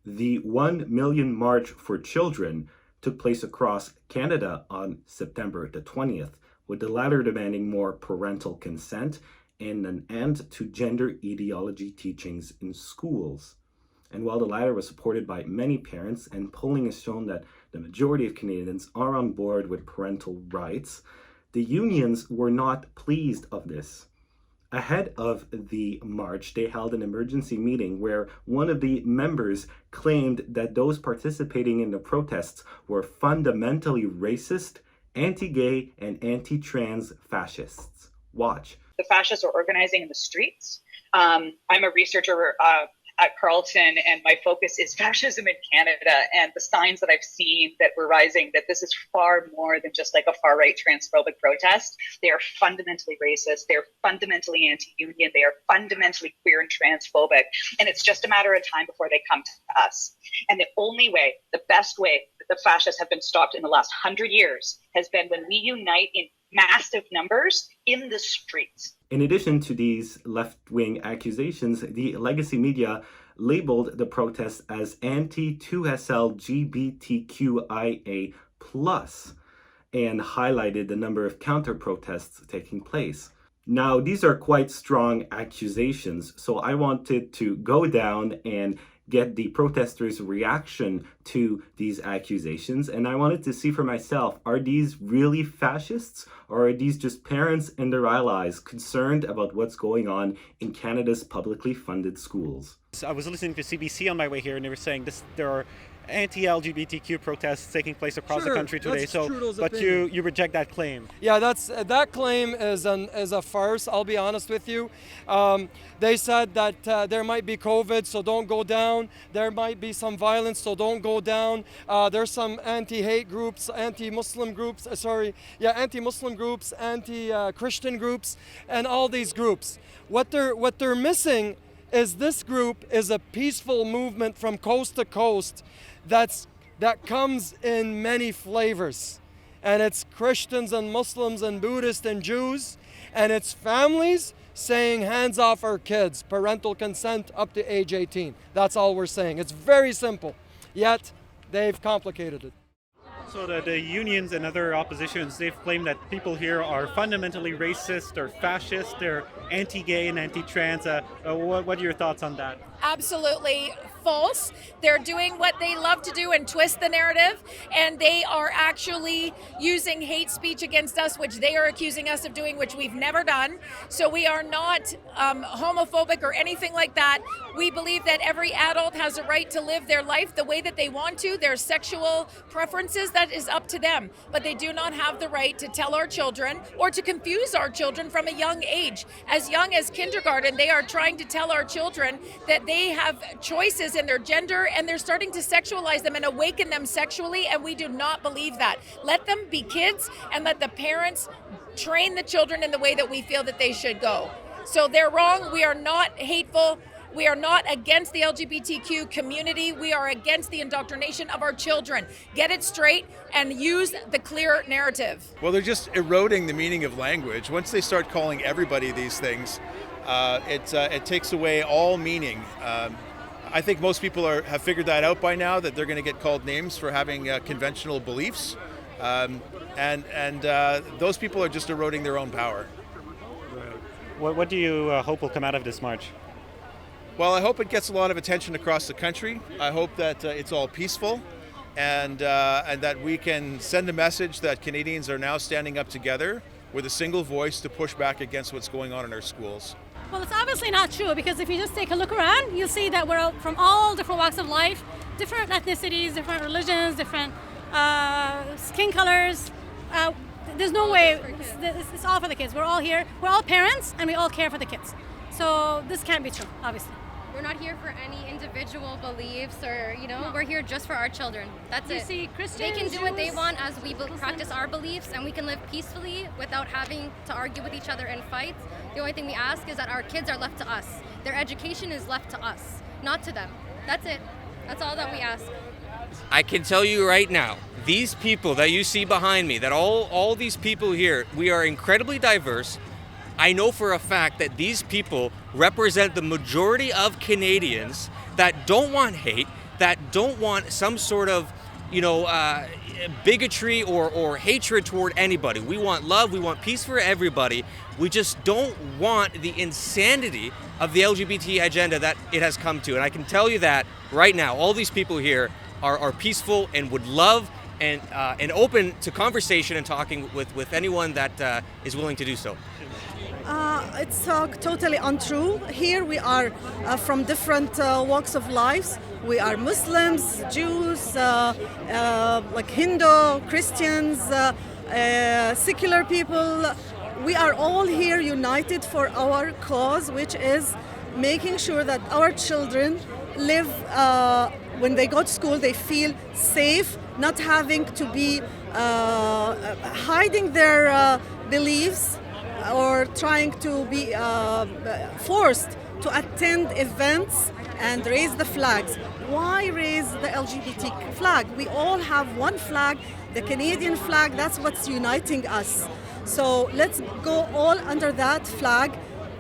The 1 Million March for Children took place across Canada on September the 20th, with the latter demanding more parental consent and an end to gender ideology teachings in schools. And while the latter was supported by many parents, and polling has shown that the majority of Canadians are on board with parental rights, the unions were not pleased of this. Ahead of the march, they held an emergency meeting where one of the members claimed that those participating in the protests were fundamentally racist, anti-gay, and anti-trans fascists. Watch. The fascists are organizing in the streets. I'm a researcher at Carleton, and my focus is fascism in Canada and the signs that I've seen that were rising, that this is far more than just like a far-right transphobic protest. They are fundamentally racist. They are fundamentally anti-union. They are fundamentally queer and transphobic. And it's just a matter of time before they come to us. And the only way, the best way that the fascists have been stopped in the last 100 years has been when we unite in massive numbers in the streets. In addition to these left-wing accusations, the legacy media labeled the protests as anti-LGBTQIA+, and highlighted the number of counter-protests taking place. Now, these are quite strong accusations, so I wanted to go down and get the protesters' reaction to these accusations, and I wanted to see for myself, are these really fascists, or are these just parents and their allies concerned about what's going on in Canada's publicly funded schools? I was listening to CBC on my way here, and they were saying there are anti-LGBTQ protests taking place across the country today. But you reject that claim. Yeah, that claim is a farce. I'll be honest with you. They said that there might be COVID, so don't go down. There might be some violence, so don't go down. There's some anti-hate groups, anti-Muslim groups. Anti-Muslim groups, anti-Christian groups, and all these groups. What they're missing is this group is a peaceful movement from coast to coast that comes in many flavors. And it's Christians and Muslims and Buddhists and Jews, and it's families saying hands off our kids, parental consent up to age 18. That's all we're saying. It's very simple, yet they've complicated it. So the unions and other oppositions, they've claimed that people here are fundamentally racist or fascist, they're anti-gay and anti-trans. What are your thoughts on that? Absolutely false. They're doing what they love to do and twist the narrative, and they are actually using hate speech against us, which they are accusing us of doing, which we've never done. So we are not homophobic or anything like that. We believe that every adult has a right to live their life the way that they want to. Their sexual preferences, that is up to them. But they do not have the right to tell our children or to confuse our children from a young age. As young as kindergarten, they are trying to tell our children that they have choices in their gender, and they're starting to sexualize them and awaken them sexually, and we do not believe that. Let them be kids, and let the parents train the children in the way that we feel that they should go. So they're wrong. We are not hateful. We are not against the LGBTQ community. We are against the indoctrination of our children. Get it straight and use the clear narrative. Well, they're just eroding the meaning of language. Once they start calling everybody these things, it takes away all meaning. I think most people have figured that out by now, that they're going to get called names for having conventional beliefs. And those people are just eroding their own power. What do you hope will come out of this march? Well, I hope it gets a lot of attention across the country. I hope that it's all peaceful, and that we can send a message that Canadians are now standing up together with a single voice to push back against what's going on in our schools. Well, it's obviously not true, because if you just take a look around, you'll see that we're from all different walks of life, different ethnicities, different religions, different skin colors. There's no way, it's all for the kids. We're all here, we're all parents, and we all care for the kids. So this can't be true, obviously. We're not here for any individual beliefs or, we're here just for our children. That's it. You see, Christians, they can do what they Jews, want as we practice our beliefs, and we can live peacefully without having to argue with each other and fight. The only thing we ask is that our kids are left to us. Their education is left to us, not to them. That's it. That's all that we ask. I can tell you right now, these people that you see behind me, that all these people here, we are incredibly diverse. I know for a fact that these people represent the majority of Canadians that don't want hate, that don't want some sort of, bigotry or hatred toward anybody. We want love, we want peace for everybody. We just don't want the insanity of the LGBT agenda that it has come to. And I can tell you that right now, all these people here are peaceful and would love and open to conversation and talking with anyone that is willing to do so. It's totally untrue. Here we are from different walks of lives. We are Muslims, Jews, like Hindu, Christians, secular people. We are all here united for our cause, which is making sure that our children live, when they go to school, they feel safe, not having to be hiding their beliefs or trying to be forced to attend events and raise the flags. Why raise the LGBT flag? We all have one flag, the Canadian flag. That's what's uniting us. So let's go all under that flag,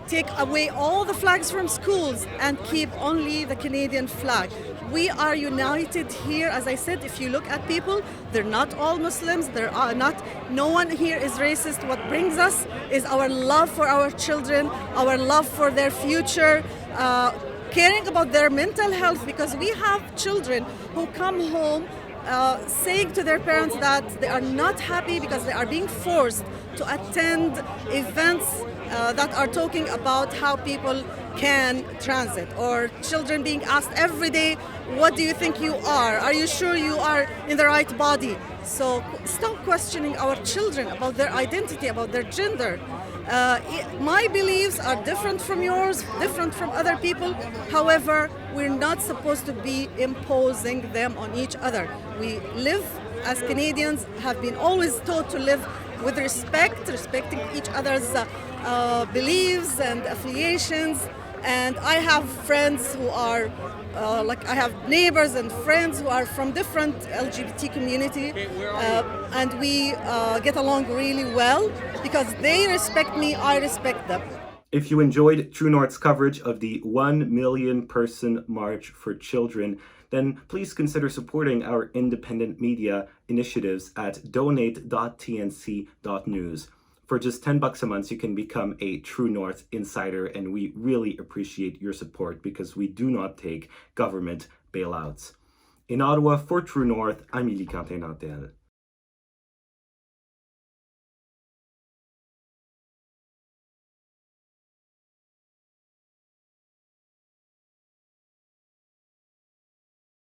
take away all the flags from schools and keep only the Canadian flag. We are united here. As I said, if you look at people, they're not all Muslims. No one here is racist. What brings us is our love for our children, our love for their future, caring about their mental health, because we have children who come home saying to their parents that they are not happy because they are being forced to attend events that are talking about how people can transit, or children being asked every day, what do you think you are? Are you sure you are in the right body? So stop questioning our children about their identity, about their gender. My beliefs are different from yours, different from other people. However, we're not supposed to be imposing them on each other. We live as Canadians, have been always taught to live with respect, respecting each other's beliefs and affiliations. And I have friends who are, I have neighbors and friends who are from different LGBT community, and we get along really well because they respect me, I respect them. If you enjoyed True North's coverage of the 1 million person March for Children, then please consider supporting our independent media initiatives at donate.tnc.news. For just $10 a month, you can become a True North insider, and we really appreciate your support because we do not take government bailouts. In Ottawa, for True North, I'm Elie Cantin-Nantel.